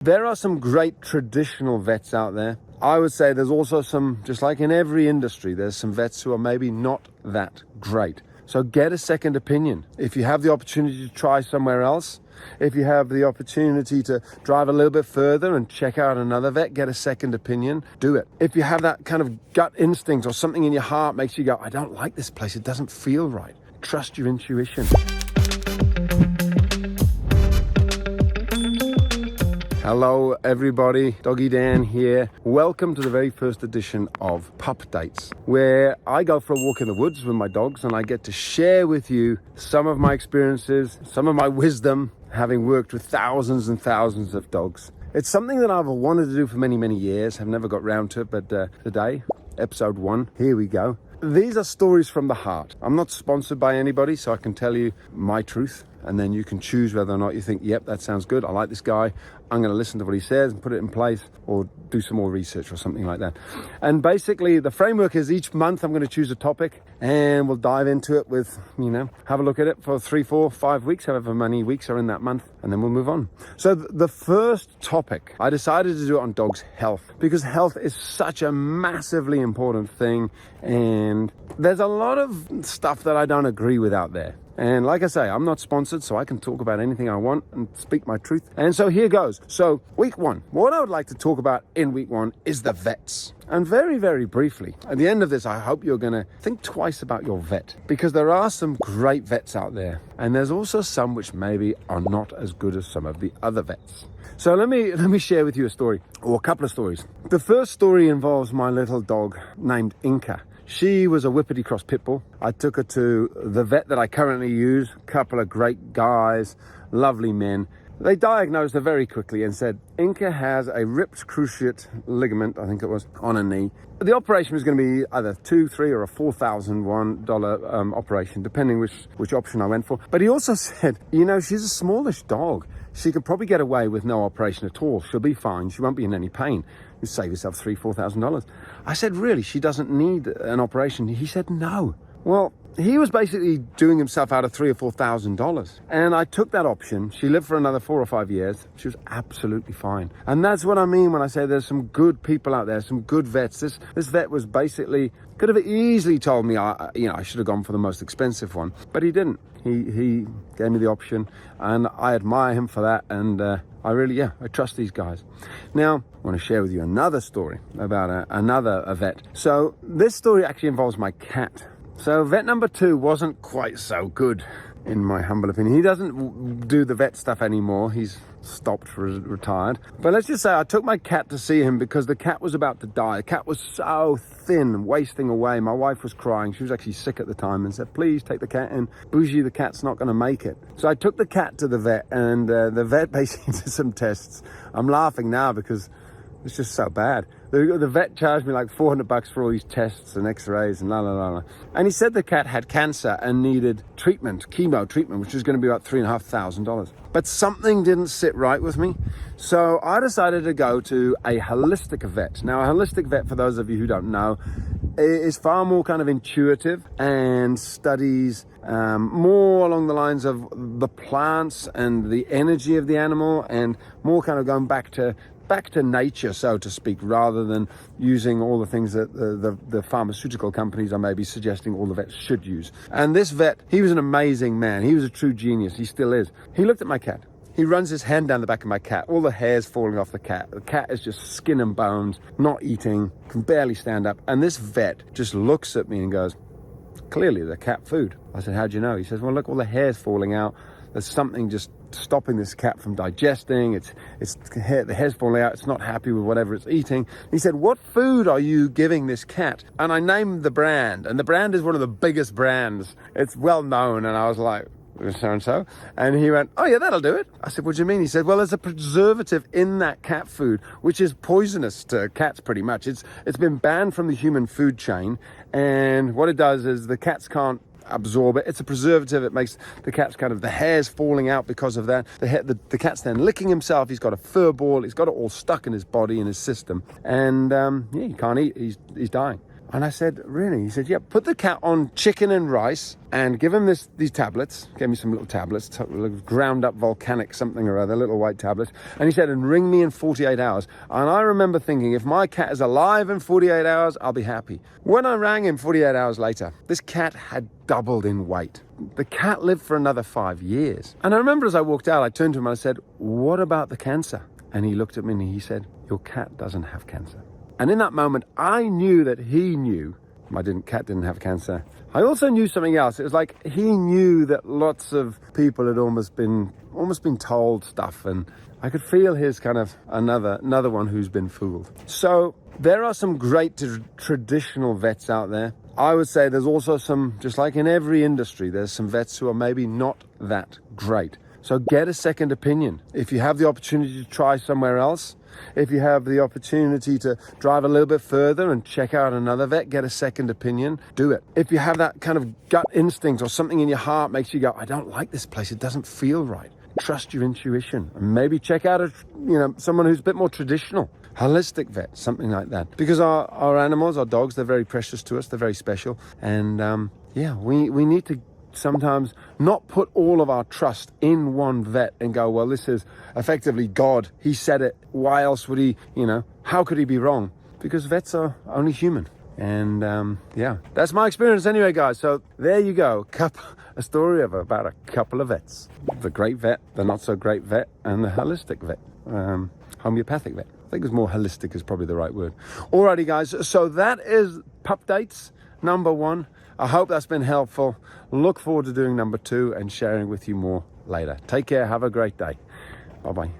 There are some great traditional vets out there. I would say there's also some, just like in every industry, there's some vets who are maybe not that great. So get a second opinion. If you have the opportunity to try somewhere else, if you have the opportunity to drive a little bit further and check out another vet, get a second opinion, do it. If you have that kind of gut instinct or something in your heart makes you go, I don't like this place, it doesn't feel right, trust your intuition. Hello everybody, Doggy Dan here. Welcome to the very first edition of Pup Dates, where I go for a walk in the woods with my dogs and I get to share with you some of my experiences, some of my wisdom, having worked with thousands and thousands of dogs. It's something that I've wanted to do for many, many years. I've never got round to it, but today, episode 1, here we go. These are stories from the heart. I'm not sponsored by anybody, so I can tell you my truth, and then you can choose whether or not you think, yep, that sounds good, I like this guy, I'm going to listen to what he says and put it in place, or do some more research or something like that. And basically the framework is each month I'm going to choose a topic and we'll dive into it with, have a look at it for 3, 4, 5 weeks, however many weeks are in that month, and then we'll move on. So the first topic, I decided to do it on dogs' health, because health is such a massively important thing, and there's a lot of stuff that I don't agree with out there. And like I say, I'm not sponsored, so I can talk about anything I want and speak my truth. And so here goes. So week 1, what I would like to talk about in week 1 is the vets. And very, very briefly, at the end of this, I hope you're going to think twice about your vet, because there are some great vets out there. And there's also some which maybe are not as good as some of the other vets. So let me share with you a story, or a couple of stories. The first story involves my little dog named Inca. She was a Whippity Cross Pit Bull. I took her to the vet that I currently use, a couple of great guys, lovely men. They diagnosed her very quickly and said, Inca has a ripped cruciate ligament, I think it was, on her knee. The operation was going to be either $2,000, $3,000 or a $4,001 operation, depending which option I went for. But he also said, she's a smallish dog. She could probably get away with no operation at all. She'll be fine. She won't be in any pain. You save yourself $3,000, $4,000. I said, really? She doesn't need an operation? He said, no. Well, he was basically doing himself out of $3,000 or $4,000. And I took that option. She lived for another 4 or 5 years. She was absolutely fine. And that's what I mean when I say there's some good people out there, some good vets. This vet was basically, could have easily told me, I should have gone for the most expensive one, but he didn't. He gave me the option, and I admire him for that. And I trust these guys. Now, I want to share with you another story about another vet. So this story actually involves my cat. So vet number 2 wasn't quite so good, in my humble opinion. He doesn't do the vet stuff anymore. He's stopped, retired. But let's just say I took my cat to see him because the cat was about to die. The cat was so thin, wasting away. My wife was crying. She was actually sick at the time and said, please take the cat in. Bougie, the cat's not going to make it. So I took the cat to the vet, and the vet basically did some tests. I'm laughing now because it's just so bad. The vet charged me like $400 for all these tests and x-rays and la la la la. And he said the cat had cancer and needed chemo treatment, which was going to be about $3,500. But something didn't sit right with me. So I decided to go to a holistic vet. Now, a holistic vet, for those of you who don't know, is far more kind of intuitive and studies more along the lines of the plants and the energy of the animal, and more kind of going back to nature, so to speak, rather than using all the things that the pharmaceutical companies are maybe suggesting all the vets should use. And this vet, he was an amazing man. He was a true genius. He still is. He looked at my cat. He runs his hand down the back of my cat. All the hair's falling off the cat. The cat is just skin and bones, not eating, can barely stand up. And this vet just looks at me and goes, clearly the cat food. I said, how'd you know? He says, well, look, all the hair's falling out. There's something just stopping this cat from digesting. The hair's falling out. It's not happy with whatever it's eating. He said, what food are you giving this cat? And I named the brand, and the brand is one of the biggest brands. It's well known. And I was like, so-and-so. And he went, oh yeah, that'll do it. I said, what do you mean? He said, well, there's a preservative in that cat food, which is poisonous to cats pretty much. It's been banned from the human food chain. And what it does is the cats can't absorb it. It's a preservative. It makes the cat's the hair's falling out because of that. The cat's then licking himself. He's got a fur ball. He's got it all stuck in his body and his system. And he can't eat. He's dying. And I said, really? He said, yeah, put the cat on chicken and rice and give him these tablets. Gave me some little tablets, ground up volcanic something or other, little white tablets. And he said, and ring me in 48 hours. And I remember thinking, if my cat is alive in 48 hours, I'll be happy. When I rang him 48 hours later, this cat had doubled in weight. The cat lived for another 5 years. And I remember as I walked out, I turned to him and I said, what about the cancer? And he looked at me and he said, your cat doesn't have cancer. And in that moment, I knew that he knew my cat didn't have cancer. I also knew something else. It was like he knew that lots of people had almost been told stuff, and I could feel his kind of another one who's been fooled. So there are some great traditional vets out there. I would say there's also some, just like in every industry, there's some vets who are maybe not that great. So get a second opinion. If you have the opportunity to try somewhere else, if you have the opportunity to drive a little bit further and check out another vet, get a second opinion, do it. If you have that kind of gut instinct or something in your heart makes you go, I don't like this place, it doesn't feel right, trust your intuition and maybe check out someone who's a bit more traditional, holistic vet, something like that. Because our animals, our dogs, they're very precious to us, they're very special. And we need to sometimes not put all of our trust in one vet and go, well, this is effectively God. He said it. Why else would he, how could he be wrong? Because vets are only human. And that's my experience anyway, guys. So there you go. A story about a couple of vets. The great vet, the not so great vet, and the holistic vet, homeopathic vet. I think it's more holistic is probably the right word. Alrighty, guys. So that is Pup Dates number 1. I hope that's been helpful. Look forward to doing number 2 and sharing with you more later. Take care. Have a great day. Bye-bye.